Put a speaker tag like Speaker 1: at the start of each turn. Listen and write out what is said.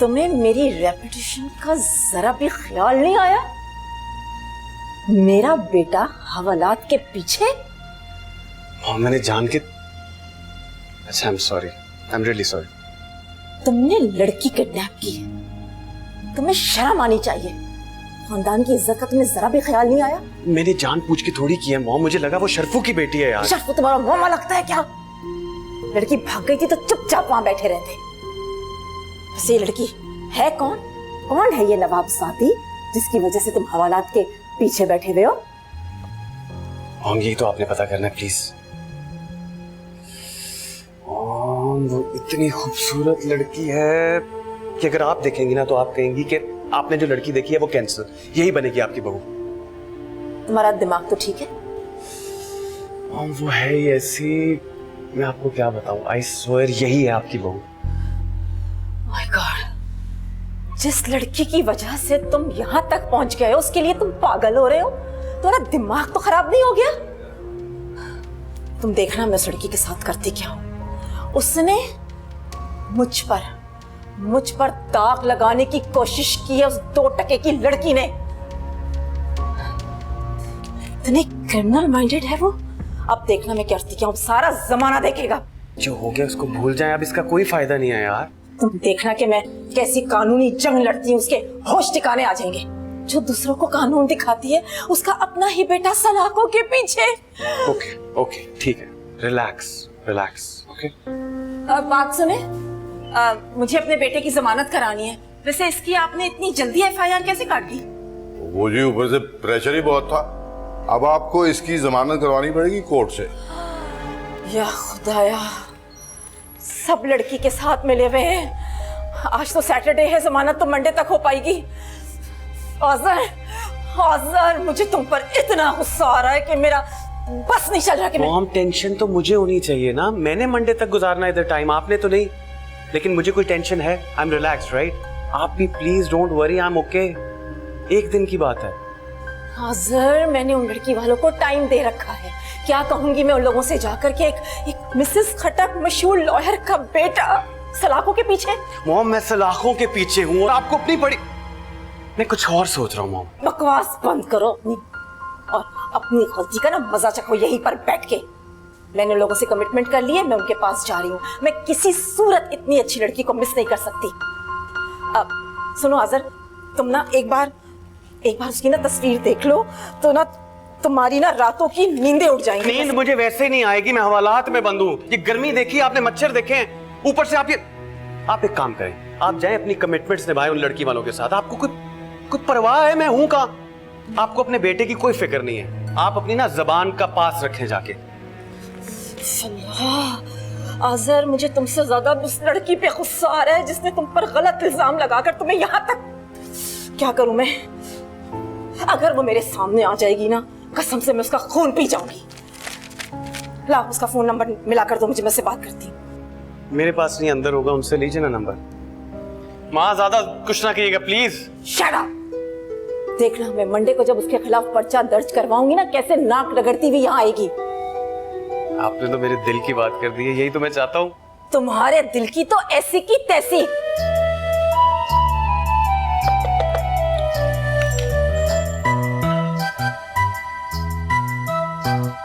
Speaker 1: तुम्हें मेरी रेपुटेशन का जरा भी ख्याल नहीं आया? मेरा बेटा हवालात के पीछे?
Speaker 2: मैंने जान के, अच्छा, I am sorry, I am really sorry.
Speaker 1: तुमने लड़की किडनैप की है, तुम्हें शर्म आनी चाहिए। खानदान की इज्जत का तुम्हें जरा भी ख्याल नहीं आया?
Speaker 2: मैंने जान पूछ के थोड़ी की है मॉम, मुझे लगा वो शर्फू की बेटी है यार।
Speaker 1: शर्फू तुम्हारा मामा लगता है क्या? लड़की भाग गई थी तो चुपचाप वहां बैठे रहते। वैसे ये लड़की है कौन? कौन है ये नवाबजादी जिसकी वजह से तुम हवालात के पीछे बैठे हुए हो?
Speaker 2: मॉम यही तो आपने पता करना है प्लीज। मॉम वो इतनी खूबसूरत लड़की है कि अगर आप देखेंगी ना तो आप कहेंगी कि आपने जो लड़की देखी है वो कैंसर, यही बनेगी आपकी बहू।
Speaker 1: तुम्हारा दिमाग तो ठीक है?
Speaker 2: मॉम वो है ही ऐसी, मैं आपको क्या बताऊं, आई स्वेयर यही है आपकी बहू।
Speaker 1: माय गॉड, जिस लड़की की वजह से तुम यहाँ तक पहुंच गए हो उसके लिए तुम पागल हो रहे हो? तुम्हारा दिमाग तो खराब नहीं हो गया? तुम देखना मैं उस लड़की के साथ करती क्या हूं। उसने मुझ पर दाग लगाने की कोशिश की है, उस 2 टके की लड़की ने। इतनी क्रिमिनल माइंडेड है वो। अब देखना मैं करती क्या हूं, सारा जमाना देखेगा।
Speaker 2: जो हो गया उसको भूल जाए, अब इसका कोई फायदा नहीं है यार।
Speaker 1: तुम देखना कि मैं कैसी कानूनी जंग लड़ती हूँ, उसके होश ठिकाने आ जाएंगे। जो दूसरों को कानून दिखाती है उसका अपना ही बेटा सलाखों के पीछे।
Speaker 2: ओके ओके ठीक है, रिलैक्स रिलैक्स, ओके।
Speaker 1: बात सुने, मुझे अपने बेटे की जमानत करानी है। वैसे इसकी आपने इतनी जल्दी एफआईआर कैसे काट दी?
Speaker 3: वो जी ऊपर से प्रेशर ही बहुत था, अब आपको इसकी जमानत करवानी पड़ेगी कोर्ट से।
Speaker 1: या खुदाया, सब लड़की के साथ मिले हुए हैं। आज तो सैटरडे है, जमानत तो मंडे तक हो पाएगी। आज़र, मुझे तुम पर इतना गुस्सा आ रहा है कि मेरा बस नहीं चल रहा कि
Speaker 2: मॉम टेंशन तो मुझे होनी चाहिए ना, मैंने मंडे तक गुजारना इधर टाइम, आपने तो नहीं। लेकिन मुझे कोई टेंशन है, आई एम रिलैक्स्ड राइट। आप भी please don't worry, I am okay. एक दिन की बात है।
Speaker 1: आज़र, मैंने उन लड़की वालों को टाइम दे रखा है। क्या कहूंगी मैं उन लोगों से जाकर के एक मिसेस खटक मशहूर लॉयर का बेटा सलाखों के पीछे?
Speaker 2: मॉम मैं सलाखों के पीछे हूँ और आपको अपनी बड़ी, मैं कुछ और सोच रहा हूँ मॉम।
Speaker 1: बकवास बंद करो अपनी, और अपनी गलती का ना मजा चखो यहीं पर बैठ के। मैंने लोगों से कमिटमेंट कर ली है, मैं उनके पास जा रही हूँ। मैं किसी सूरत इतनी अच्छी लड़की को मिस नहीं कर सकती। अब सुनो आज़र, तुम ना एक बार उसकी ना तस्वीर देख लो तो ना तुम्हारी ना रातों की नींदें उड़ जाएंगी।
Speaker 2: नींद मुझे वैसे नहीं आएगी, मैं हवालात में बंद हूँ। ये गर्मी देखी आपने, मच्छर देखे हैं, ऊपर से आप एक काम करें, आप जाएं अपनी कमिटमेंट्स निभाएं उन लड़की वालों के साथ। आपको कुछ परवाह है मैं हूं कहां? आपको अपने बेटे की कोई फिक्र नहीं है, आप अपनी ना जबान का पास रखें जाके।
Speaker 1: आज़र, मुझे तुमसे ज्यादा उस लड़की पे गुस्सा आ रहा है जिसने तुम पर गलत इल्जाम लगाकर तुम्हें यहाँ तक। क्या करूं मैं? अगर वो मेरे सामने आ जाएगी ना, कसम से मैं उसका खून पी जाऊंगी। लाओ उसका फोन नंबर मिला कर दो मुझे, मैं उससे बात करती हूँ।
Speaker 2: मेरे पास नहीं, अंदर होगा, उनसे लीजिए ना नंबर। माँ ज्यादा कुछ ना कीजिएगा प्लीज।
Speaker 1: Shut up. देखना मैं मंडे को जब उसके खिलाफ पर्चा दर्ज करवाऊंगी ना, कैसे नाक रगड़ती हुई यहाँ आएगी।
Speaker 2: आपने तो मेरे दिल की बात कर दी है, यही तो मैं चाहता हूँ।
Speaker 1: तुम्हारे दिल की तो ऐसी की तैसी।